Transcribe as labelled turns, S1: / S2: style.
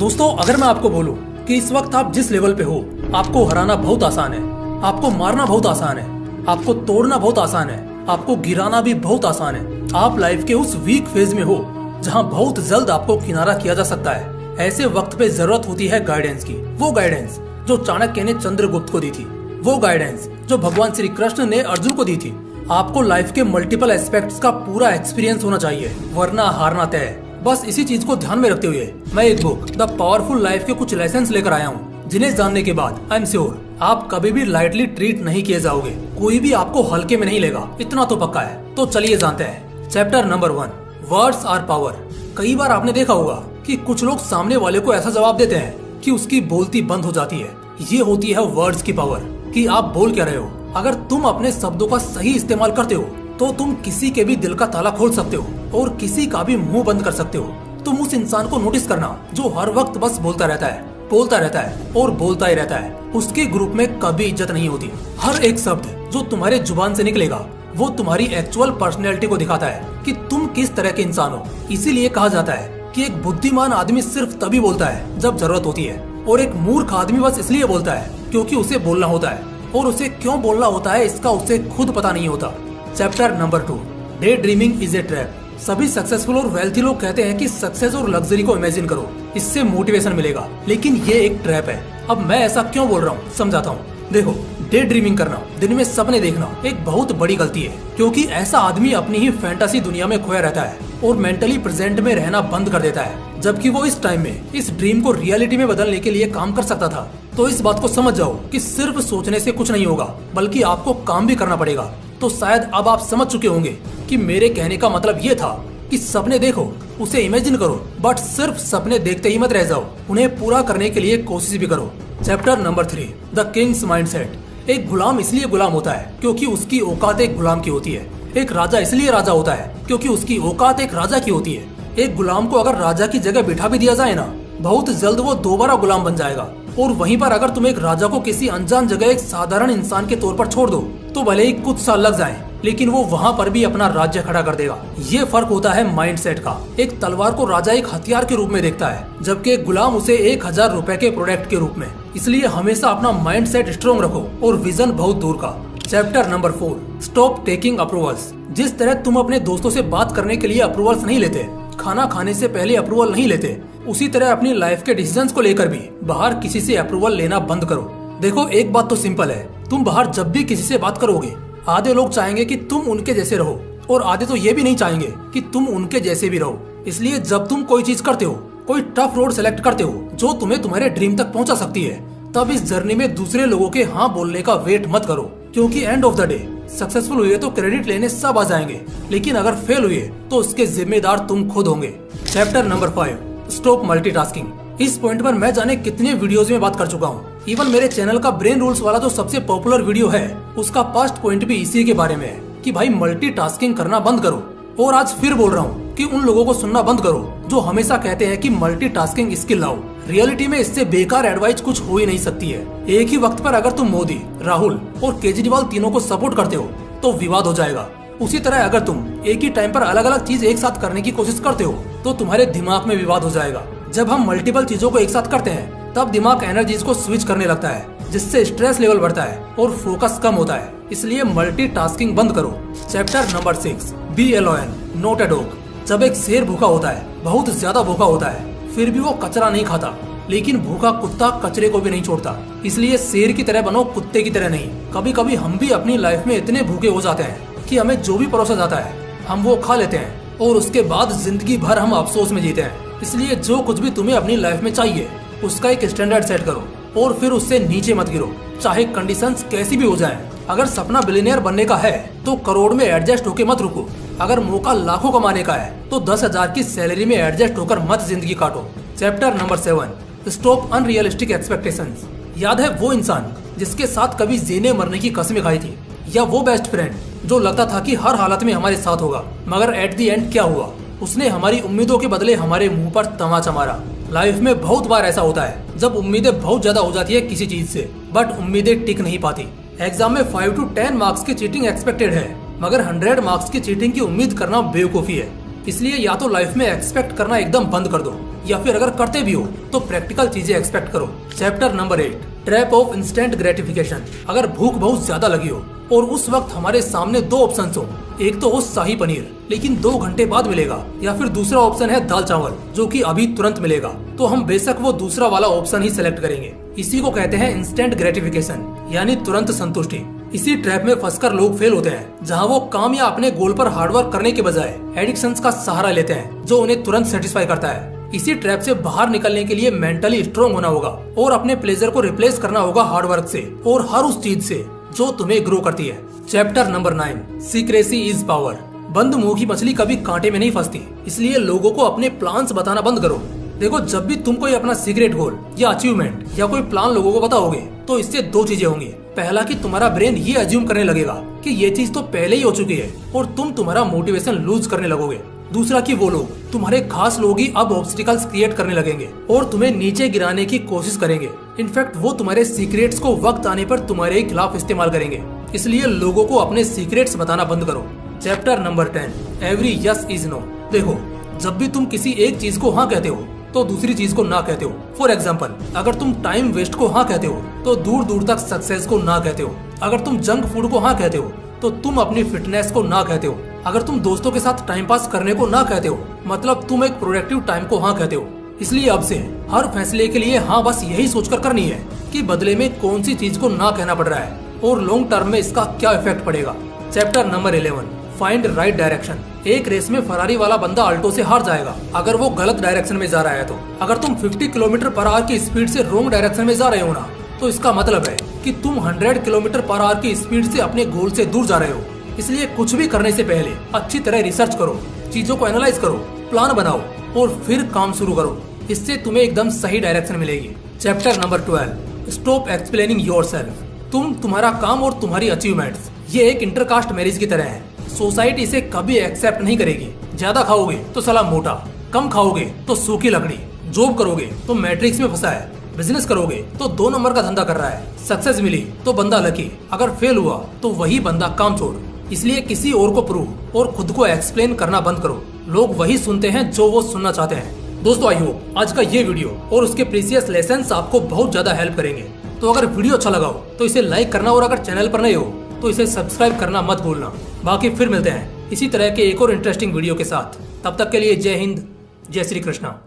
S1: दोस्तों, अगर मैं आपको बोलूं कि इस वक्त आप जिस लेवल पे हो, आपको हराना बहुत आसान है, आपको मारना बहुत आसान है, आपको तोड़ना बहुत आसान है, आपको गिराना भी बहुत आसान है। आप लाइफ के उस वीक फेज में हो जहां बहुत जल्द आपको किनारा किया जा सकता है। ऐसे वक्त पे जरूरत होती है गाइडेंस की, वो गाइडेंस जो चाणक्य ने चंद्रगुप्त को दी थी, वो गाइडेंस जो भगवान श्री कृष्ण ने अर्जुन को दी थी। आपको लाइफ के मल्टीपल एस्पेक्ट्स का पूरा एक्सपीरियंस होना चाहिए, वरना हारना तय है। बस इसी चीज को ध्यान में रखते हुए मैं एक बुक द पावरफुल लाइफ के कुछ लेसन्स लेकर आया हूँ, जिन्हें जानने के बाद आई एम श्योर आप कभी भी लाइटली ट्रीट नहीं किए जाओगे। कोई भी आपको हल्के में नहीं लेगा, इतना तो पक्का है। तो चलिए जानते हैं। Chapter number 1, words are power. कई बार आपने देखा होगा कि कुछ लोग सामने वाले को ऐसा जवाब देते हैं कि उसकी बोलती बंद हो जाती है। ये होती है वर्ड्स की पावर, कि आप बोल क्या रहे हो। अगर तुम अपने शब्दों का सही इस्तेमाल करते हो तो तुम किसी के भी दिल का ताला खोल सकते हो और किसी का भी मुंह बंद कर सकते हो। तुम उस इंसान को नोटिस करना जो हर वक्त बस बोलता रहता है, बोलता रहता है और बोलता ही रहता है। उसके ग्रुप में कभी इज्जत नहीं होती। हर एक शब्द जो तुम्हारे जुबान से निकलेगा वो तुम्हारी एक्चुअल पर्सनैलिटी को दिखाता है कि तुम किस तरह के इंसान हो। इसीलिए कहा जाता है कि एक बुद्धिमान आदमी सिर्फ तभी बोलता है जब जरूरत होती है, और एक मूर्ख आदमी बस इसलिए बोलता है क्योंकि उसे बोलना होता है, और उसे क्यों बोलना होता है इसका उसे खुद पता नहीं होता। Chapter number 2, day dreaming is a trap. सभी सक्सेसफुल और वेल्थी लोग कहते हैं कि सक्सेस और लग्जरी को इमेजिन करो, इससे मोटिवेशन मिलेगा, लेकिन ये एक ट्रैप है। अब मैं ऐसा क्यों बोल रहा हूँ समझाता हूँ। देखो, डे ड्रीमिंग करना, दिन में सपने देखना एक बहुत बड़ी गलती है, क्योंकि ऐसा आदमी अपनी ही फैंटेसी दुनिया में खोया रहता है और मेंटली प्रेजेंट में रहना बंद कर देता है, जबकि वो इस टाइम में इस ड्रीम को रियलिटी में बदलने के लिए काम कर सकता था। तो इस बात को समझ जाओ कि सिर्फ सोचने से कुछ नहीं होगा, बल्कि आपको काम भी करना पड़ेगा। तो शायद अब आप समझ चुके होंगे कि मेरे कहने का मतलब ये था कि सपने देखो, उसे इमेजिन करो, बट सिर्फ सपने देखते ही मत रह जाओ, उन्हें पूरा करने के लिए कोशिश भी करो। Chapter number 3, the Kings mindset. एक गुलाम इसलिए गुलाम होता है क्योंकि उसकी औकात एक गुलाम की होती है। एक राजा इसलिए राजा होता है क्योंकि उसकी औकात एक राजा की होती है। एक गुलाम को अगर राजा की जगह बिठा भी दिया जाए ना, बहुत जल्द वो दोबारा गुलाम बन जाएगा। और वहीं पर अगर तुम एक राजा को किसी अनजान जगह एक साधारण इंसान के तौर पर छोड़ दो, तो भले ही कुछ साल लग जाएं, लेकिन वो वहाँ पर भी अपना राज्य खड़ा कर देगा। ये फर्क होता है माइंडसेट का। एक तलवार को राजा एक हथियार के रूप में देखता है, जबकि एक गुलाम उसे 1000 रुपए के प्रोडक्ट के रूप में। इसलिए हमेशा अपना माइंडसेट स्ट्रॉन्ग रखो और विजन बहुत दूर का। Chapter number 4, stop taking approvals. जिस तरह तुम अपने दोस्तों से बात करने के लिए अप्रूवल्स नहीं लेते, खाना खाने से पहले अप्रूवल नहीं लेते, उसी तरह अपनी लाइफ के डिसीजंस को लेकर भी बाहर किसी से अप्रूवल लेना बंद करो। देखो, एक बात तो सिंपल है, तुम बाहर जब भी किसी से बात करोगे, आधे लोग चाहेंगे कि तुम उनके जैसे रहो और आधे तो ये भी नहीं चाहेंगे कि तुम उनके जैसे भी रहो। इसलिए जब तुम कोई चीज करते हो, कोई टफ रोड सेलेक्ट करते हो जो तुम्हें तुम्हारे ड्रीम तक पहुंचा सकती है, तब इस जर्नी में दूसरे लोगों के हाँ बोलने का वेट मत करो, क्योंकि end of the day successful हुए तो क्रेडिट लेने सब आ जाएंगे, लेकिन अगर फेल हुए तो उसके जिम्मेदार तुम खुद होंगे। Chapter number 5, stop multitasking. इस पॉइंट पर मैं जाने कितने वीडियोस में बात कर चुका हूँ। इवन मेरे चैनल का ब्रेन रूल्स वाला जो सबसे पॉपुलर वीडियो है, उसका फर्स्ट पॉइंट भी इसी के बारे में है कि भाई मल्टीटास्किंग करना बंद करो। और आज फिर बोल रहा हूँ कि उन लोगों को सुनना बंद करो जो हमेशा कहते हैं कि मल्टीटास्किंग स्किल लाओ। रियलिटी में इससे बेकार एडवाइस कुछ हो ही नहीं सकती है। एक ही वक्त पर अगर तुम मोदी, राहुल और केजरीवाल तीनों को सपोर्ट करते हो तो विवाद हो जाएगा। उसी तरह अगर तुम एक ही टाइम पर अलग अलग चीज एक साथ करने की कोशिश करते हो तो तुम्हारे दिमाग में विवाद हो जाएगा। जब हम मल्टीपल चीजों को एक साथ करते हैं तब दिमाग एनर्जीज को स्विच करने लगता है, जिससे स्ट्रेस लेवल बढ़ता है और फोकस कम होता है। इसलिए मल्टीटास्किंग बंद करो। Chapter number 6, be a lion not a dog. जब एक शेर भूखा होता है, बहुत ज्यादा भूखा होता है, फिर भी वो कचरा नहीं खाता, लेकिन भूखा कुत्ता कचरे को भी नहीं छोड़ता। इसलिए शेर की तरह बनो, कुत्ते की तरह नहीं। कभी कभी हम भी अपनी लाइफ में इतने भूखे हो जाते हैं कि हमें जो भी परोसा जाता है हम वो खा लेते हैं और उसके बाद जिंदगी भर हम अफसोस में जीते हैं। इसलिए जो कुछ भी तुम्हें अपनी लाइफ में चाहिए उसका एक स्टैंडर्ड सेट करो और फिर उससे नीचे मत गिरो, चाहे कंडीशंस कैसी भी हो जाएं। अगर सपना बिलियनियर बनने का है तो करोड़ में एडजस्ट होके मत रुको। अगर मौका लाखों कमाने का है तो 10,000 की सैलरी में एडजस्ट होकर मत जिंदगी काटो। Chapter number 7, stop unrealistic expectations. याद है वो इंसान जिसके साथ कभी जीने मरने की कसमें खाई थी, या वो बेस्ट फ्रेंड जो लगता था कि हर हालत में हमारे साथ होगा, मगर एट दी एंड क्या हुआ, उसने हमारी उम्मीदों के बदले हमारे मुंह पर तमाचा मारा। लाइफ में बहुत बार ऐसा होता है जब उम्मीदें बहुत ज्यादा हो जाती है किसी चीज से, बट उम्मीदें टिक नहीं पाती। एग्जाम में 5 to 10 मार्क्स की चीटिंग एक्सपेक्टेड है, मगर 100 मार्क्स की चीटिंग की उम्मीद करना बेवकूफी है। इसलिए या तो लाइफ में एक्सपेक्ट करना एकदम बंद कर दो, या फिर अगर करते भी हो तो प्रैक्टिकल चीजें एक्सपेक्ट करो। Chapter number 8, trap of instant gratification. अगर भूख बहुत ज्यादा लगी हो और उस वक्त हमारे सामने दो ऑप्शन हो, एक तो हो शाही पनीर लेकिन 2 घंटे बाद मिलेगा, या फिर दूसरा ऑप्शन है दाल चावल जो कि अभी तुरंत मिलेगा, तो हम बेशक वो दूसरा वाला ऑप्शन ही सिलेक्ट करेंगे। इसी को कहते हैं इंस्टेंट ग्रेटिफिकेशन यानी तुरंत संतुष्टि। इसी ट्रैप में फंसकर लोग फेल होते हैं, जहां वो काम या अपने गोल पर हार्डवर्क करने के बजाय एडिक्शंस का सहारा लेते हैं जो उन्हें तुरंत सेटिस्फाई करता है। इसी ट्रैप से बाहर निकलने के लिए मेंटली स्ट्रांग होना होगा और अपने प्लेजर को रिप्लेस करना होगा हार्डवर्क से और हर उस चीज से जो तुम्हें ग्रो करती है। Chapter number 9, secrecy is power. बंद मुंह की मछली कभी कांटे में नहीं फंसती, इसलिए लोगों को अपने प्लान्स बताना बंद करो। देखो, जब भी तुम कोई अपना सीक्रेट गोल या अचीवमेंट या कोई प्लान लोगों को बताओगे तो इससे 2 चीजें होंगी। पहला कि तुम्हारा ब्रेन ये अज्यूम करने लगेगा कि ये चीज तो पहले ही हो चुकी है और तुम तुम्हारा मोटिवेशन लूज करने लगोगे। दूसरा कि वो लोग, तुम्हारे खास लोग ही अब ऑब्स्टिकल्स क्रिएट करने लगेंगे और तुम्हें नीचे गिराने की कोशिश करेंगे। इनफैक्ट वो तुम्हारे सीक्रेट्स को वक्त आने पर तुम्हारे खिलाफ इस्तेमाल करेंगे। इसलिए लोगों को अपने सीक्रेट्स बताना बंद करो। Chapter number 10, every yes is no. देखो, जब भी तुम किसी एक चीज को हाँ कहते हो तो दूसरी चीज को ना कहते हो। फॉर एग्जाम्पल, अगर तुम टाइम वेस्ट को हाँ कहते हो तो दूर दूर तक सक्सेस को ना कहते हो। अगर तुम जंक फूड को हाँ कहते हो तो तुम अपनी फिटनेस को ना कहते हो। अगर तुम दोस्तों के साथ टाइम पास करने को ना कहते हो मतलब तुम एक प्रोडक्टिव टाइम को हाँ कहते हो। इसलिए अब से हर फैसले के लिए हाँ बस यही सोचकर करनी है कि बदले में कौन सी चीज को ना कहना पड़ रहा है और लॉन्ग टर्म में इसका क्या इफेक्ट पड़ेगा। Chapter number 11, find right direction. एक रेस में फरारी वाला बंदा अल्टो से हार जाएगा अगर वो गलत डायरेक्शन में जा रहा है। तो अगर तुम 50 किलोमीटर पर आवर की स्पीड से रॉन्ग डायरेक्शन में जा रहे हो ना, तो इसका मतलब है कि तुम 100 किलोमीटर पर आवर की स्पीड से अपने गोल से दूर जा रहे हो। इसलिए कुछ भी करने से पहले अच्छी तरह रिसर्च करो, चीजों को एनालाइज करो, प्लान बनाओ और फिर काम शुरू करो। इससे तुम्हें एकदम सही डायरेक्शन मिलेगी। Chapter number 12, stop explaining yourself. तुम, तुम्हारा काम और तुम्हारी अचीवमेंट्स ये एक इंटरकास्ट मैरिज की तरह है। सोसाइटी इसे कभी एक्सेप्ट नहीं करेगी। ज्यादा खाओगे तो साला मोटा, कम खाओगे तो सूखी लकड़ी, जॉब करोगे तो मैट्रिक्स में फंसा है, बिजनेस करोगे तो 2 नंबर का धंधा कर रहा है, सक्सेस मिली तो बंदा लकी, अगर फेल हुआ तो वही बंदा काम छोड़। इसलिए किसी और को प्रूव और खुद को एक्सप्लेन करना बंद करो। लोग वही सुनते हैं जो वो सुनना चाहते हैं। दोस्तों, आई होप आज का ये वीडियो और उसके प्रीसियस लेसन्स आपको बहुत ज्यादा हेल्प करेंगे। तो अगर वीडियो अच्छा लगा हो तो इसे लाइक करना और अगर चैनल पर नए हो तो इसे सब्सक्राइब करना मत भूलना। बाकी फिर मिलते हैं इसी तरह के एक और इंटरेस्टिंग वीडियो के साथ। तब तक के लिए जय हिंद, जय श्री कृष्णा।